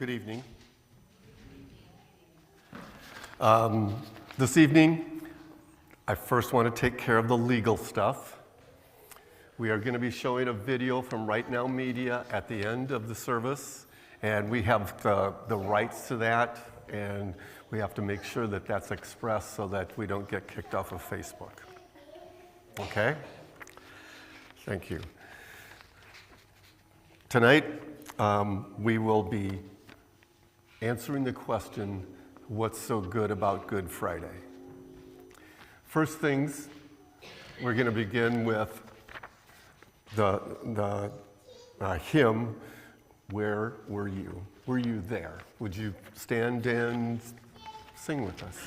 Good evening. This evening, I first want to take care of the legal stuff. We are going to be showing a video from Right Now Media at the end of the service, and we have the rights to that, and we have to make sure that that's expressed so that we don't get kicked off of Facebook. Okay? Thank you. Tonight, we will be answering the question, what's so good about Good Friday? First things, we're going to begin with the hymn, Where Were You? Were you there? Would you stand and sing with us?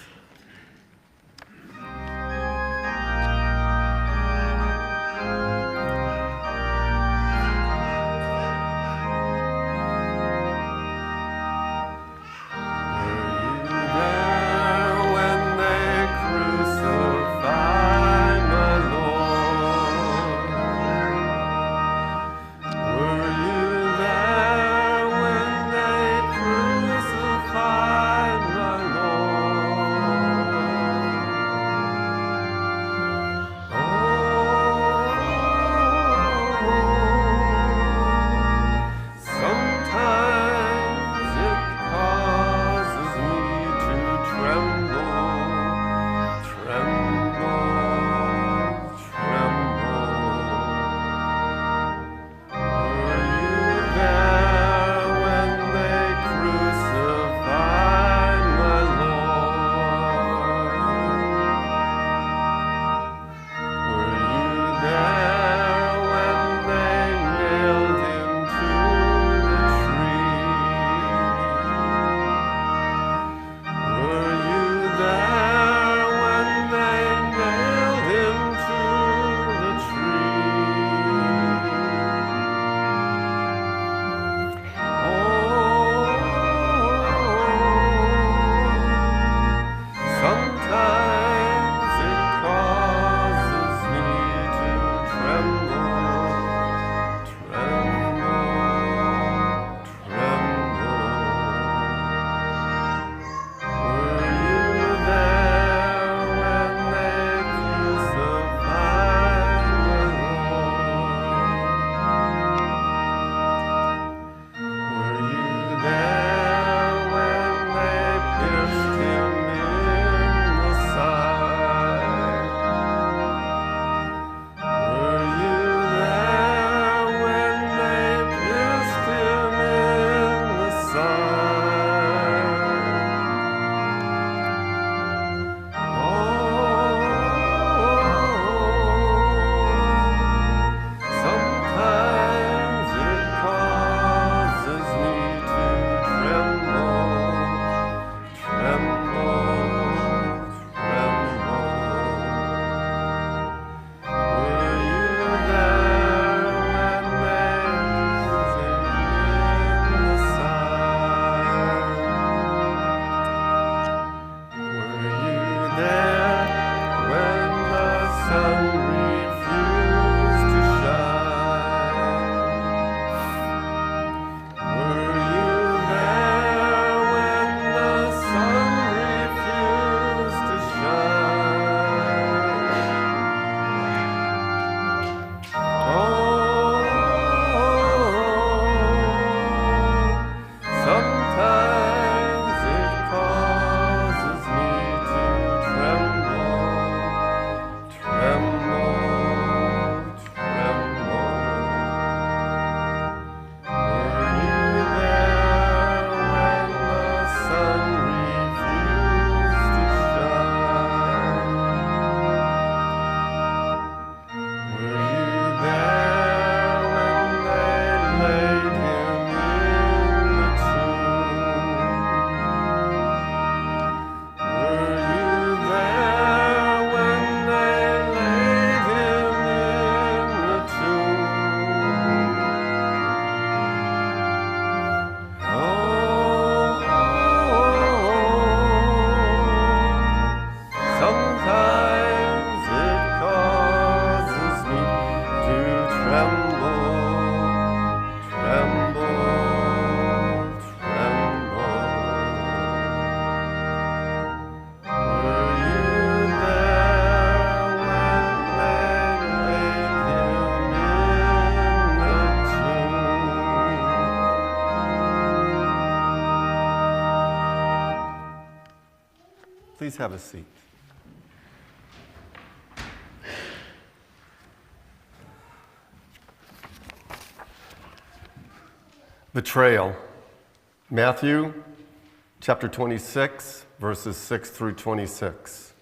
Please have a seat. Betrayal. Matthew chapter 26, verses 6 through 26.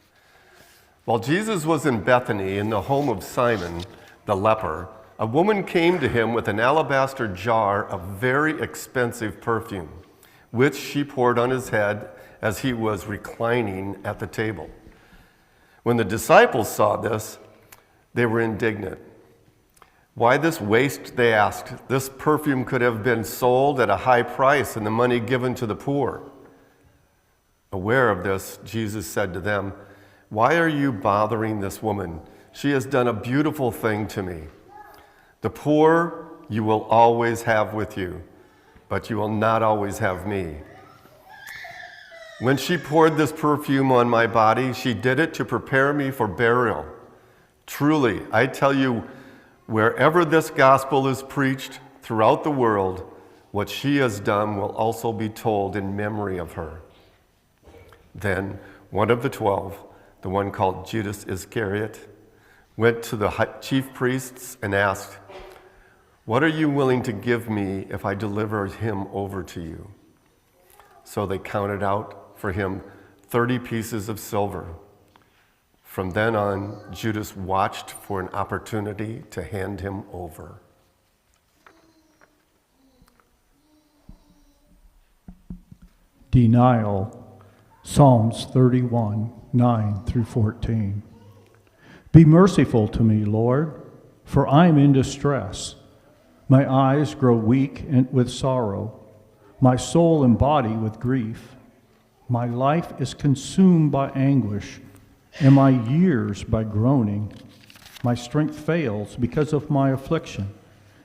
While Jesus was in Bethany in the home of Simon the leper, a woman came to him with an alabaster jar of very expensive perfume, which she poured on his head as he was reclining at the table. When the disciples saw this, they were indignant. "Why this waste?" they asked. "This perfume could have been sold at a high price and the money given to the poor." Aware of this, Jesus said to them, "Why are you bothering this woman? She has done a beautiful thing to me. The poor you will always have with you, but you will not always have me. When she poured this perfume on my body, she did it to prepare me for burial. Truly, I tell you, wherever this gospel is preached throughout the world, what she has done will also be told in memory of her." Then one of the 12, the one called Judas Iscariot, went to the chief priests and asked, "What are you willing to give me if I deliver him over to you?" So they counted out for him 30 pieces of silver. From then on, Judas watched for an opportunity to hand him over. Denial. Psalms 31, 9 through 14. Be merciful to me, Lord, for I am in distress. My eyes grow weak with sorrow, my soul and body with grief. My life is consumed by anguish, and my years by groaning. My strength fails because of my affliction,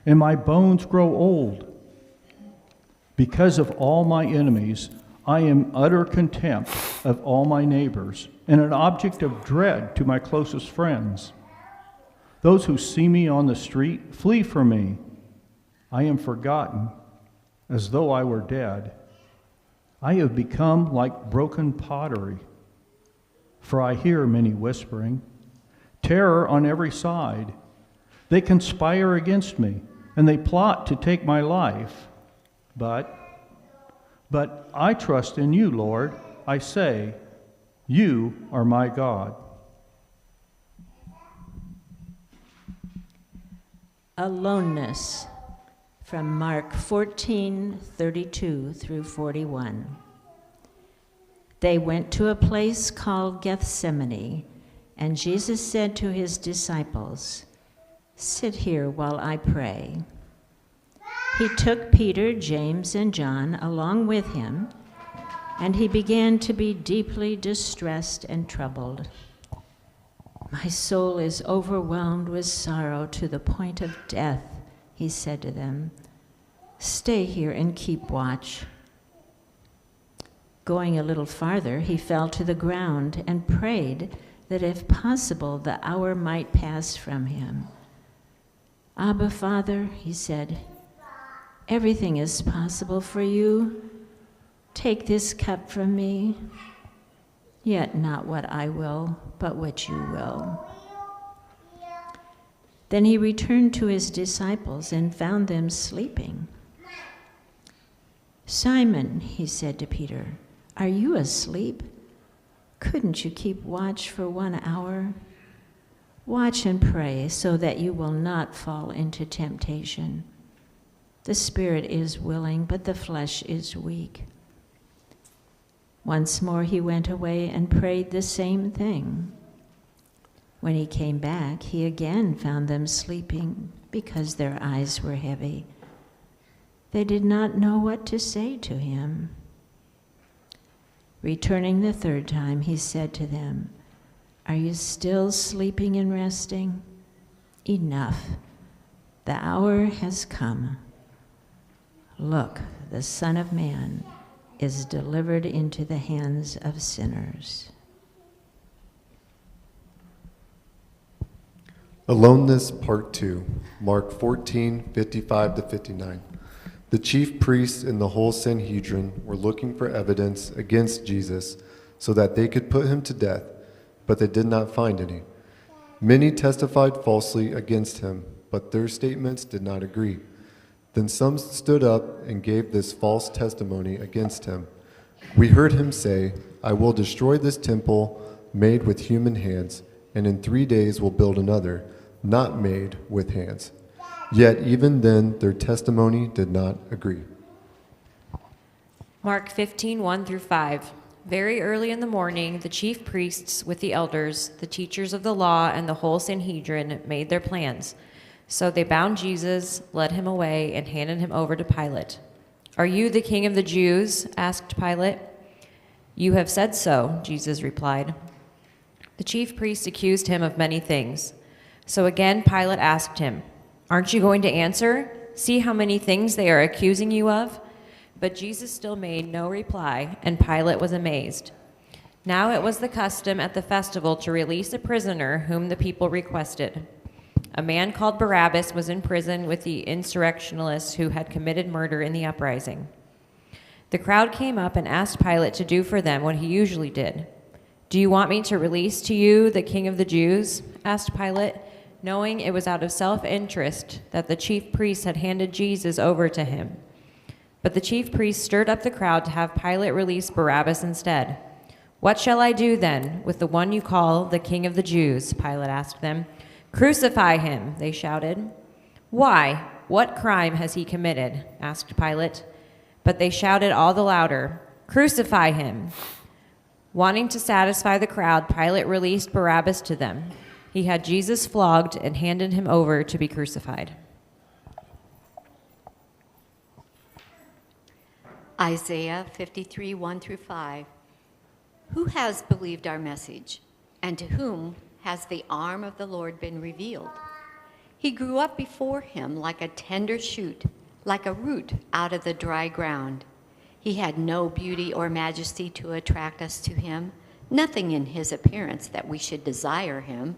and my bones grow old. Because of all my enemies, I am utter contempt of all my neighbors, and an object of dread to my closest friends. Those who see me on the street flee from me. I am forgotten, as though I were dead. I have become like broken pottery, for I hear many whispering. Terror on every side. They conspire against me, and they plot to take my life. But I trust in you, Lord. I say, you are my God. Aloneness, from Mark 14:32 through 41. They went to a place called Gethsemane, and Jesus said to his disciples, "Sit here while I pray." He took Peter, James, and John along with him, and he began to be deeply distressed and troubled. "My soul is overwhelmed with sorrow to the point of death," he said to them. "Stay here and keep watch." Going a little farther, he fell to the ground and prayed that if possible the hour might pass from him. "Abba, Father," he said, "everything is possible for you. Take this cup from me, yet not what I will, but what you will." Then he returned to his disciples and found them sleeping. "Simon," he said to Peter, "are you asleep? Couldn't you keep watch for 1 hour? Watch and pray so that you will not fall into temptation. The spirit is willing, but the flesh is weak." Once more he went away and prayed the same thing. When he came back, he again found them sleeping because their eyes were heavy. They did not know what to say to him. Returning the third time, he said to them, "Are you still sleeping and resting? Enough. The hour has come. Look, the Son of Man is delivered into the hands of sinners." Aloneness, Part 2, Mark 14:55-59. The chief priests and the whole Sanhedrin were looking for evidence against Jesus so that they could put him to death, but they did not find any. Many testified falsely against him, but their statements did not agree. Then some stood up and gave this false testimony against him. We heard him say, I will destroy this temple made with human hands, and in 3 days will build another, not made with hands. Yet even then their testimony did not agree. Mark 15, 1 through 5. Very early in the morning, the chief priests with the elders, the teachers of the law, and the whole Sanhedrin made their plans. So they bound Jesus, led him away, and handed him over to Pilate. Are you the king of the Jews? Asked Pilate. You have said so, Jesus replied. The chief priests accused him of many things. So again Pilate asked him, Aren't you going to answer? See how many things they are accusing you of? But Jesus still made no reply, and Pilate was amazed. Now it was the custom at the festival to release a prisoner whom the people requested. A man called Barabbas was in prison with the insurrectionists who had committed murder in the uprising. The crowd came up and asked Pilate to do for them what he usually did. Do you want me to release to you the king of the Jews? Asked Pilate, knowing it was out of self-interest that the chief priests had handed Jesus over to him. But the chief priests stirred up the crowd to have Pilate release Barabbas instead. What shall I do then with the one you call the king of the Jews? Pilate asked them. Crucify him, they shouted. Why? What crime has he committed? Asked Pilate. But they shouted all the louder, Crucify him. Wanting to satisfy the crowd, Pilate released Barabbas to them. He had Jesus flogged and handed him over to be crucified. Isaiah 53, 1 through 5. Who has believed our message, and to whom has the arm of the Lord been revealed? He grew up before him like a tender shoot, like a root out of the dry ground. He had no beauty or majesty to attract us to him, nothing in his appearance that we should desire him.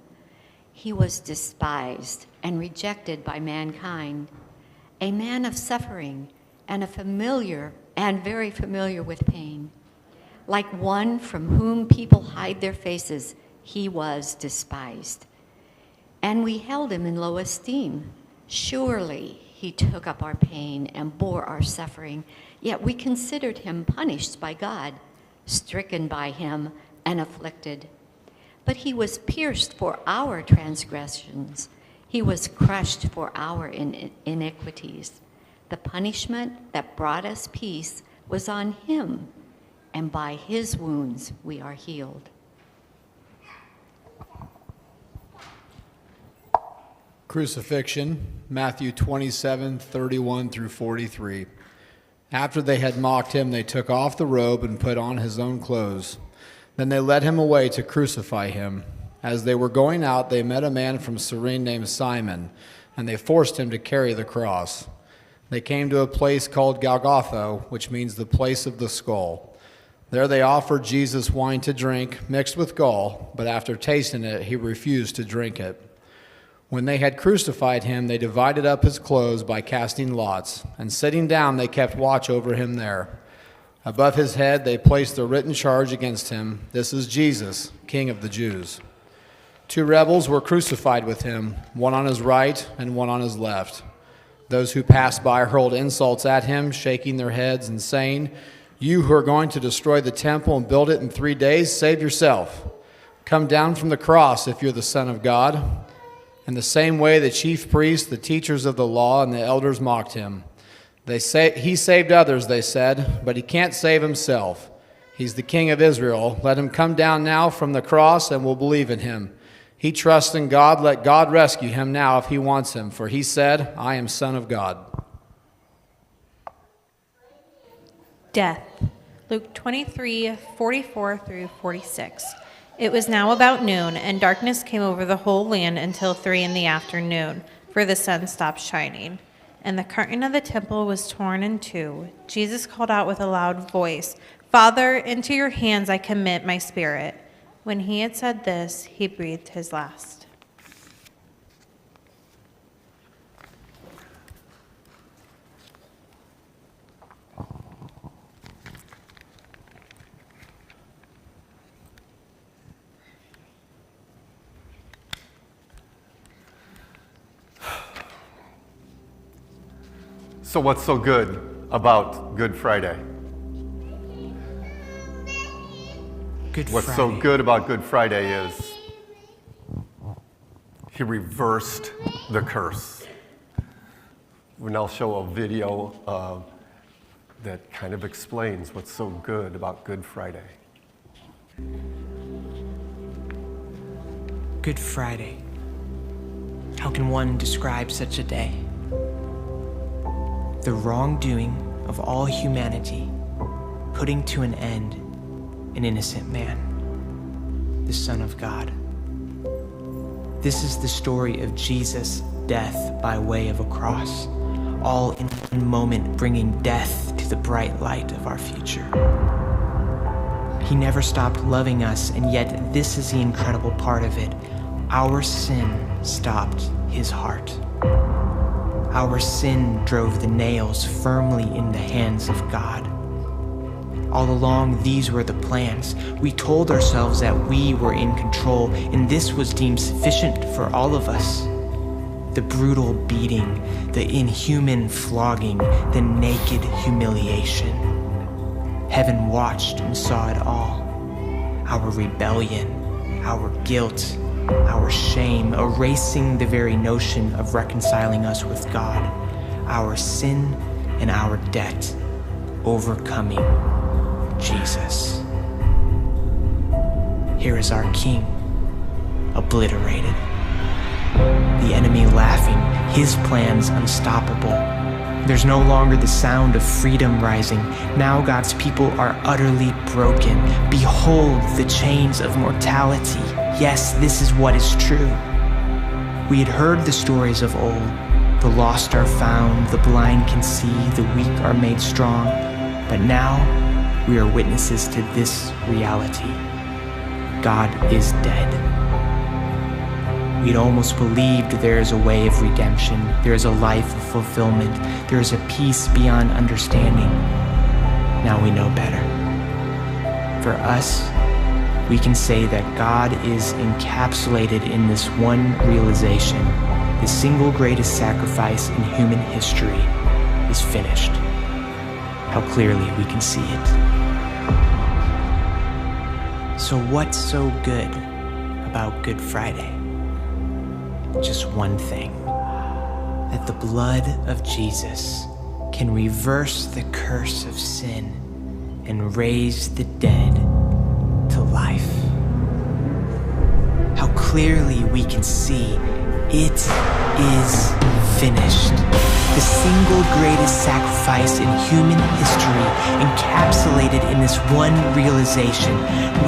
He was despised and rejected by mankind, a man of suffering and very familiar with pain. Like one from whom people hide their faces, he was despised. And we held him in low esteem. Surely he took up our pain and bore our suffering, yet we considered him punished by God, stricken by him and afflicted. But he was pierced for our transgressions. He was crushed for our iniquities. The punishment that brought us peace was on him, and by his wounds we are healed. Crucifixion, Matthew 27, 31 through 43. After they had mocked him, they took off the robe and put on his own clothes. Then they led him away to crucify him. As they were going out, they met a man from Cyrene named Simon, and they forced him to carry the cross. They came to a place called Golgotha, which means the place of the skull. There they offered Jesus wine to drink, mixed with gall, but after tasting it, he refused to drink it. When they had crucified him, they divided up his clothes by casting lots, and sitting down, they kept watch over him there. Above his head, they placed the written charge against him, This is Jesus, King of the Jews. 2 rebels were crucified with him, one on his right and one on his left. Those who passed by hurled insults at him, shaking their heads and saying, You who are going to destroy the temple and build it in 3 days, save yourself. Come down from the cross if you're the Son of God. In the same way, the chief priests, the teachers of the law, and the elders mocked him. He saved others, they said, but he can't save himself. He's the King of Israel. Let him come down now from the cross, and we'll believe in him. He trusts in God. Let God rescue him now if he wants him, for he said, I am Son of God. Death. Luke 23, 44 through 46. It was now about noon, and darkness came over the whole land until 3 p.m, for the sun stopped shining. And the curtain of the temple was torn in two. Jesus called out with a loud voice, Father, into your hands I commit my spirit. When he had said this, he breathed his last. So what's so good about Good Friday? What's so good about Good Friday is he reversed the curse. We'll now show a video that kind of explains what's so good about Good Friday. Good Friday. How can one describe such a day? The wrongdoing of all humanity, putting to an end an innocent man, the Son of God. This is the story of Jesus' death by way of a cross, all in one moment bringing death to the bright light of our future. He never stopped loving us, and yet this is the incredible part of it. Our sin stopped his heart. Our sin drove the nails firmly in the hands of God. All along, these were the plans. We told ourselves that we were in control, and this was deemed sufficient for all of us. The brutal beating, the inhuman flogging, the naked humiliation. Heaven watched and saw it all. Our rebellion, our guilt, our shame, erasing the very notion of reconciling us with God, our sin and our debt, overcoming Jesus. Here is our King, obliterated. The enemy laughing, his plans unstoppable. There's no longer the sound of freedom rising. Now God's people are utterly broken. Behold the chains of mortality. Yes, this is what is true. We had heard the stories of old. The lost are found, the blind can see, the weak are made strong. But now we are witnesses to this reality. God is dead. We'd almost believed there is a way of redemption, there is a life of fulfillment, there is a peace beyond understanding. Now we know better. For us, we can say that God is encapsulated in this one realization. The single greatest sacrifice in human history is finished. How clearly we can see it. So what's so good about Good Friday? Just one thing, that the blood of Jesus can reverse the curse of sin and raise the dead to life. How clearly we can see it is finished. The single greatest sacrifice in human history, encapsulated in this one realization.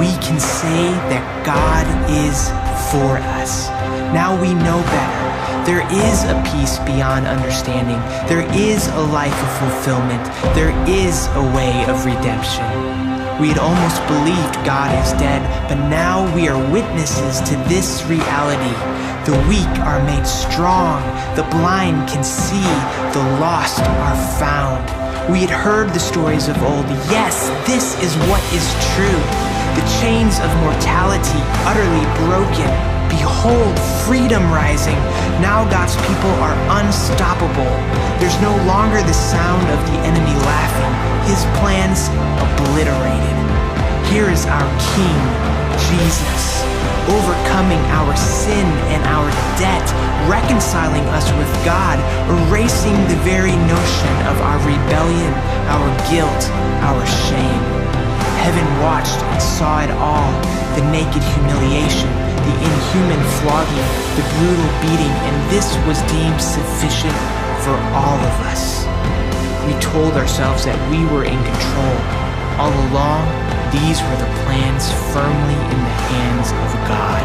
We can say that God is for us. Now we know better. There is a peace beyond understanding. There is a life of fulfillment. There is a way of redemption. We had almost believed God is dead, but now we are witnesses to this reality. The weak are made strong, the blind can see, the lost are found. We had heard the stories of old. Yes, this is what is true. The chains of mortality utterly broken. Behold, freedom rising. Now God's people are unstoppable. There's no longer the sound of the enemy laughing. His plans obliterated. Here is our King, Jesus, overcoming our sin and our debt, reconciling us with God, erasing the very notion of our rebellion, our guilt, our shame. Heaven watched and saw it all, the naked humiliation, the inhuman flogging, the brutal beating, and this was deemed sufficient for all of us. We told ourselves that we were in control. All along, these were the plans firmly in the hands of God.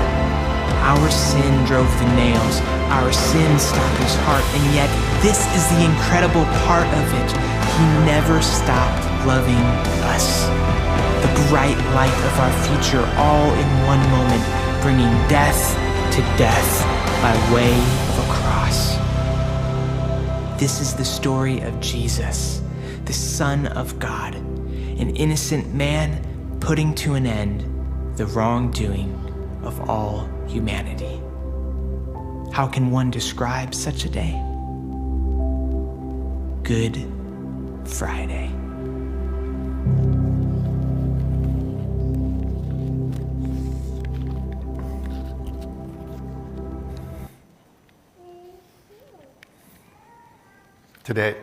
Our sin drove the nails, our sin stopped his heart, and yet this is the incredible part of it. He never stopped loving us. The bright light of our future, all in one moment, bringing death to death by way of a cross. This is the story of Jesus, the Son of God, an innocent man putting to an end the wrongdoing of all humanity. How can one describe such a day? Good Friday. Today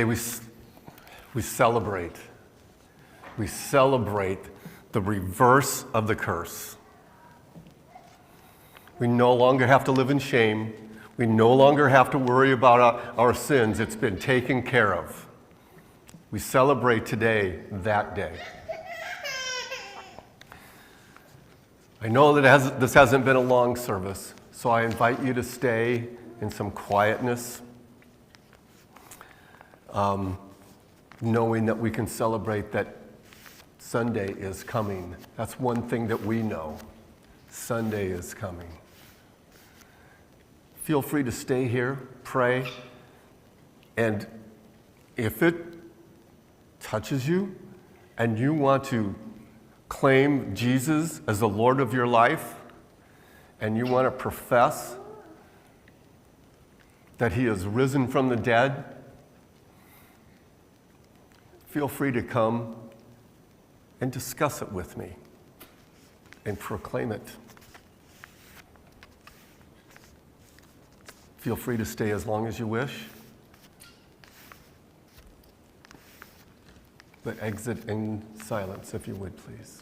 we celebrate. We celebrate the reverse of the curse. We no longer have to live in shame. We no longer have to worry about our sins. It's been taken care of. We celebrate today that day. I know that this hasn't been a long service, so I invite you to stay in some quietness, knowing that we can celebrate that Sunday is coming. That's one thing that we know. Sunday is coming. Feel free to stay here, pray, and if it touches you and you want to claim Jesus as the Lord of your life and you want to profess that he is risen from the dead, feel free to come and discuss it with me and proclaim it. Feel free to stay as long as you wish, but exit in silence if you would, please.